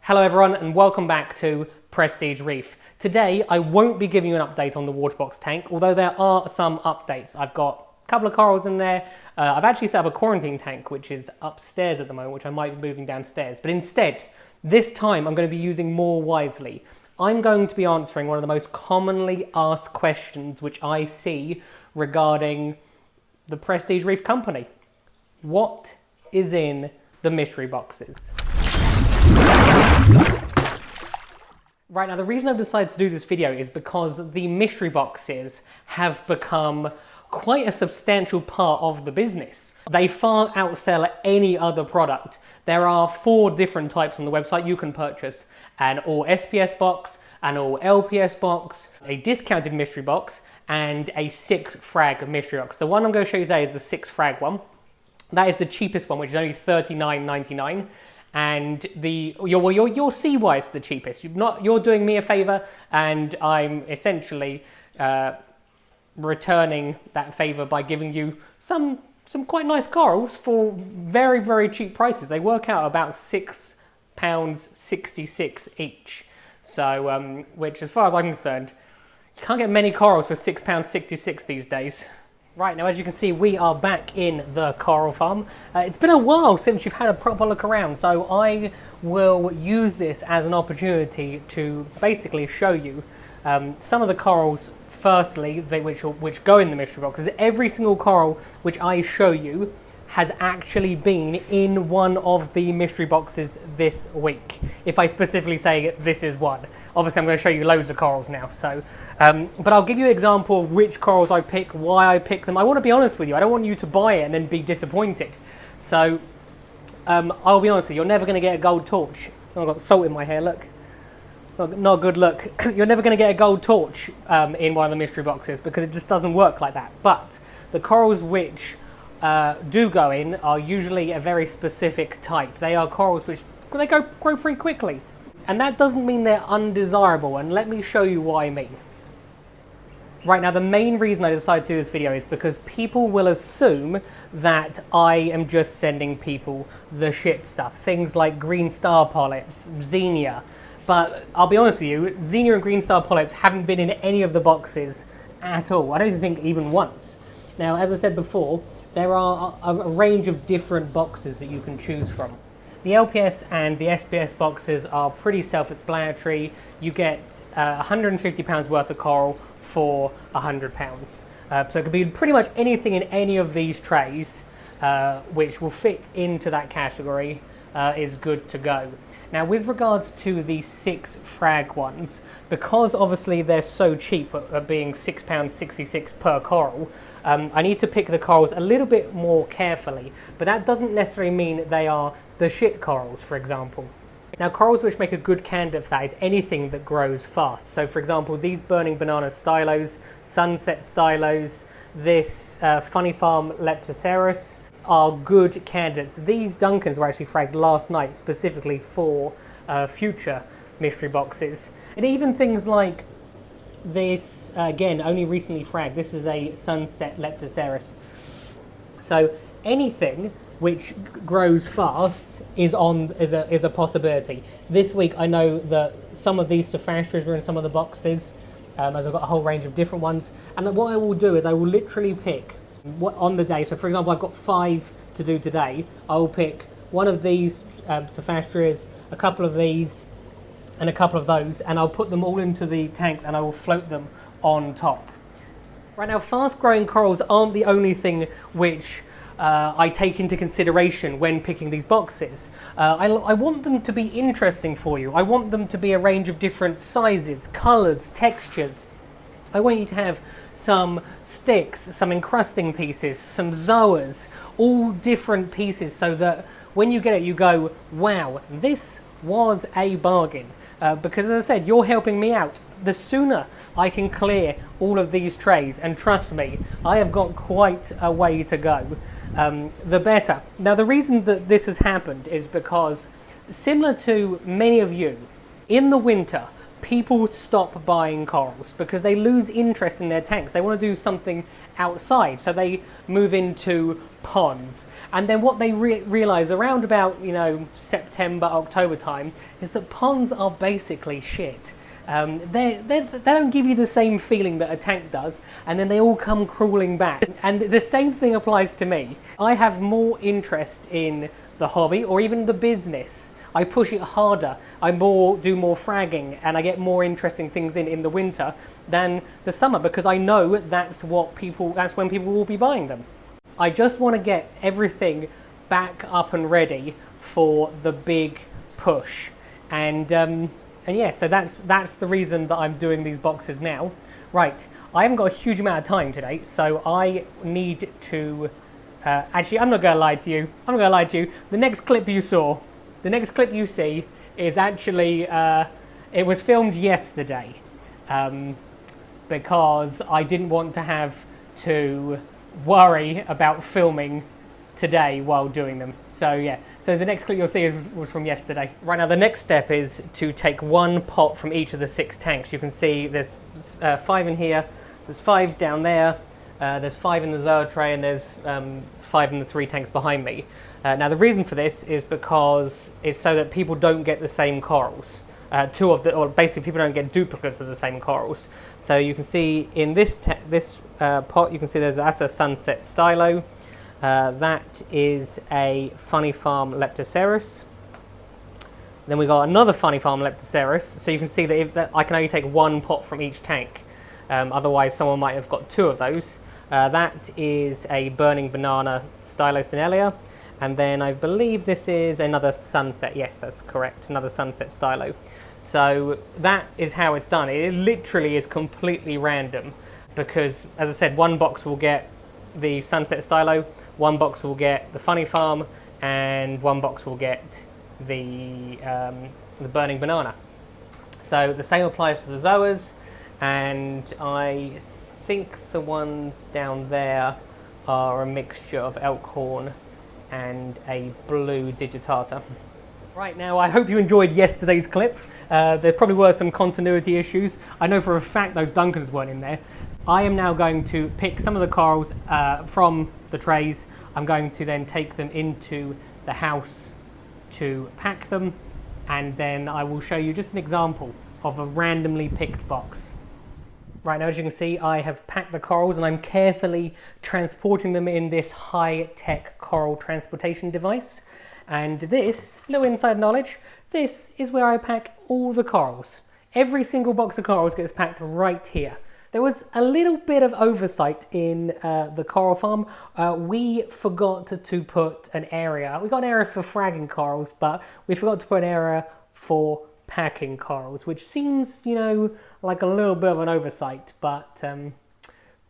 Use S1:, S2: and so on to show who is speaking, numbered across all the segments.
S1: Hello everyone and welcome back to Prestige Reef. Today I won't be giving you an update on the water box tank, although there are some updates. I've got a couple of corals in there. I've actually set up a quarantine tank which is upstairs at the moment, which I might be moving downstairs. But instead, this time I'm going to be using more wisely. I'm going to be answering one of the most commonly asked questions which I see regarding the Prestige Reef company. What is in the mystery boxes? Right, now the reason I've decided to do this video is because the mystery boxes have become quite a substantial part of the business. They far outsell any other product. There are 4 different types on the website you can purchase: an all SPS box, an all LPS box, a discounted mystery box, and a 6 frag mystery box. The one I'm going to show you today is the 6 frag one. That is the cheapest one, which is only $39.99. And you'll see why it's the cheapest. You're doing me a favor, and I'm essentially returning that favor by giving you some quite nice corals for very, very cheap prices. They work out about £6.66 each. So, which, as far as I'm concerned, you can't get many corals for £6.66 these days. Right, now as you can see, we are back in the coral farm. It's been a while since you've had a proper look around, so I will use this as an opportunity to basically show you some of the corals, firstly, which go in the mystery boxes. Every single coral which I show you has actually been in one of the mystery boxes this week. If I specifically say this is one. Obviously I'm going to show you loads of corals now, so but I'll give you an example of which corals I pick, why I pick them. I want to be honest with you. I don't want you to buy it and then be disappointed. So I'll be honest with you, you're never going to get a gold torch. Oh, I've got salt in my hair, look. Not a good look. You're never going to get a gold torch in one of the mystery boxes because it just doesn't work like that. But the corals which do go in are usually a very specific type. They are corals which grow pretty quickly. And that doesn't mean they're undesirable, and let me show you what I mean. Right, now the main reason I decided to do this video is because people will assume that I am just sending people the shit stuff. Things like green star polyps, xenia. But I'll be honest with you, xenia and green star polyps haven't been in any of the boxes at all. I don't think even once. Now, as I said before, there are a range of different boxes that you can choose from. The LPS and the SPS boxes are pretty self-explanatory. You get £150 worth of coral for £100. So it could be pretty much anything in any of these trays which will fit into that category is good to go. Now with regards to the 6 frag ones, because obviously they're so cheap at being £6.66 per coral, I need to pick the corals a little bit more carefully, but that doesn't necessarily mean they are the shit corals, for example. Now corals which make a good candidate for that is anything that grows fast. So for example, these burning banana stylos, sunset stylos, this funny farm leptocerus are good candidates. These Duncans were actually fragged last night specifically for future mystery boxes. And even things like this, again, only recently fragged. This is a sunset leptocerus. So anything which grows fast is a possibility. This week I know that some of these Sophastras were in some of the boxes, as I've got a whole range of different ones. And what I will do is I will literally pick on the day. So for example, I've got 5 to do today. I will pick one of these Sophastras, a couple of these, and a couple of those, and I'll put them all into the tanks and I will float them on top. Right, now fast growing corals aren't the only thing which I take into consideration when picking these boxes. I want them to be interesting for you. I want them to be a range of different sizes, colours, textures. I want you to have some sticks, some encrusting pieces, some zoas, all different pieces, so that when you get it you go, wow, this was a bargain. Because as I said, you're helping me out. The sooner I can clear all of these trays, and trust me, I have got quite a way to go, the better. Now the reason that this has happened is because, similar to many of you, in the winter, people stop buying corals because they lose interest in their tanks. They want to do something outside, so they move into ponds. And then what they realize around about, you know, September, October time is that ponds are basically shit. They don't give you the same feeling that a tank does, and then they all come crawling back. And the same thing applies to me. I have more interest in the hobby or even the business. I push it harder. I do more fragging, and I get more interesting things in the winter than the summer because I know that's when people will be buying them. I just want to get everything back up and ready for the big push, and yeah, so that's the reason that I'm doing these boxes now. Right, I haven't got a huge amount of time today, so I need to. Actually, I'm not going to lie to you. The next clip you see is actually it was filmed yesterday because I didn't want to have to worry about filming today while doing them. So yeah, so the next clip you'll see was from yesterday. Right now the next step is to take one pot from each of the 6 tanks. You can see there's 5 in here, there's 5 down there, there's 5 in the Zoa tray, and there's 5 in the 3 tanks behind me. Now the reason for this is because it's so that people don't get the same corals. Or basically people don't get duplicates of the same corals. So you can see in this pot, you can see that's a Sunset Stylo. That is a Funny Farm Leptocerus. Then we got another Funny Farm Leptocerus. So you can see that I can only take 1 pot from each tank. Otherwise someone might have got 2 of those. That is a Burning Banana Stylosinellia. And then I believe this is another Sunset. Yes, that's correct. Another Sunset Stylo. So that is how it's done. It literally is completely random because, as I said, 1 box will get the Sunset Stylo, 1 box will get the Funny Farm, and 1 box will get the Burning Banana. So the same applies to the Zoas, and I think the ones down there are a mixture of Elkhorn and a blue digitata. Right, now I hope you enjoyed yesterday's clip. There probably were some continuity issues. I know for a fact those Duncans weren't in there. I am now going to pick some of the corals from the trays. I'm going to then take them into the house to pack them, and then I will show you just an example of a randomly picked box. Right, now as you can see, I have packed the corals and I'm carefully transporting them in this high-tech coral transportation device. And this, little inside knowledge, this is where I pack all the corals. Every single box of corals gets packed right here. There was a little bit of oversight in the coral farm. We forgot to put an area. We got an area for fragging corals, but we forgot to put an area for packing corals, which seems, you know, like a little bit of an oversight, but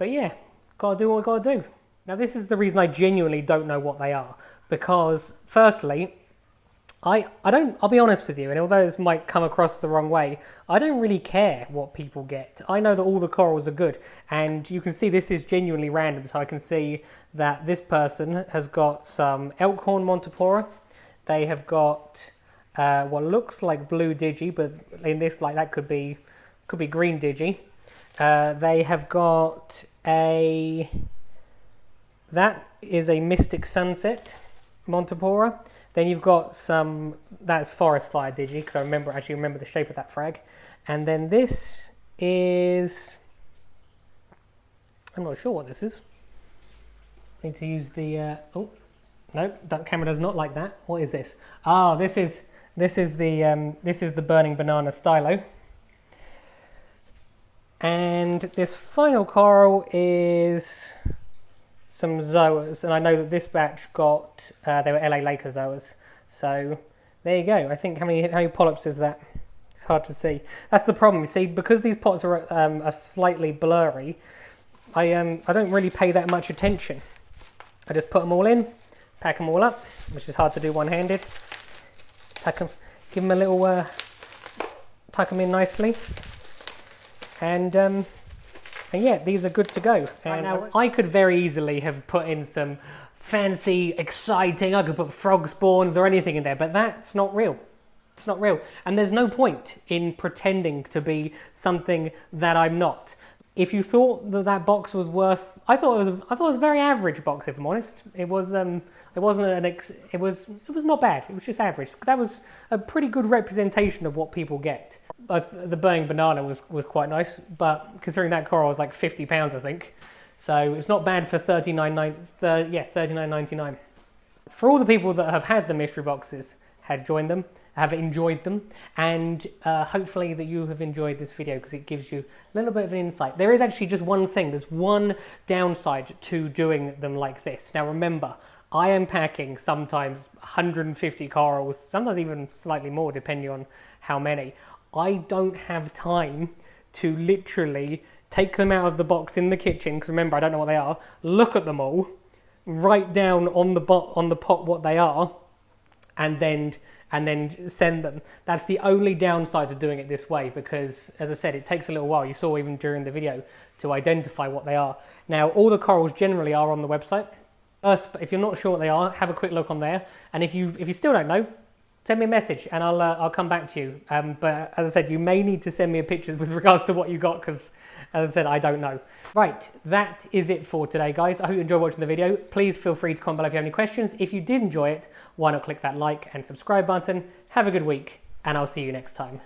S1: yeah, gotta do what I gotta do. Now this is the reason I genuinely don't know what they are, because firstly, I'll be honest with you, and although this might come across the wrong way, I don't really care what people get. I know that all the corals are good, and you can see this is genuinely random, so I can see that this person has got some Elkhorn Montipora. They have got what looks like blue digi, but in this light that could be green digi. They have got that is a Mystic Sunset Montipora. Then you've got that's Forest Fire digi, because I actually remember the shape of that frag. And then this is, I'm not sure what this is. Need to use the oh no, that camera does not like that. What is this? Ah, this is the Burning Banana Stylo. And this final coral is some Zoas, and I know that this batch got they were LA Lakers Zoas. So there you go. I think how many polyps is that? It's hard to see. That's the problem. You see, because these pots are slightly blurry, I don't really pay that much attention. I just put them all in, pack them all up, which is hard to do one-handed. Pack them, give them a little tuck them in nicely, and yeah, these are good to go. And now I could very easily have put in some fancy, exciting, I could put frog spawns or anything in there, but that's not real. It's not real. And there's no point in pretending to be something that I'm not. If you thought that that box was worth, I thought it was a very average box, if I'm honest. It was it was not bad. It was just average. That was a pretty good representation of what people get. The burning banana was quite nice, but considering that coral was like £50, I think, so it's not bad for $39.99. For all the people that have had the mystery boxes, have enjoyed them, and hopefully that you have enjoyed this video because it gives you a little bit of an insight. There is actually just one thing, there's one downside to doing them like this. Now remember, I am packing sometimes 150 corals, sometimes even slightly more depending on how many. I don't have time to literally take them out of the box in the kitchen, because remember I don't know what they are, look at them all, write down on the pot what they are, and then send them. That's the only downside to doing it this way, because as I said, it takes a little while, you saw even during the video, to identify what they are. Now all the corals generally are on the website. First, if you're not sure what they are, have a quick look on there, and if you still don't know, send me a message and I'll come back to you. But as I said, you may need to send me a picture with regards to what you got, because as I said, I don't know. Right, that is it for today, guys. I hope you enjoyed watching the video. Please feel free to comment below if you have any questions. If you did enjoy it, why not click that like and subscribe button. Have a good week, and I'll see you next time.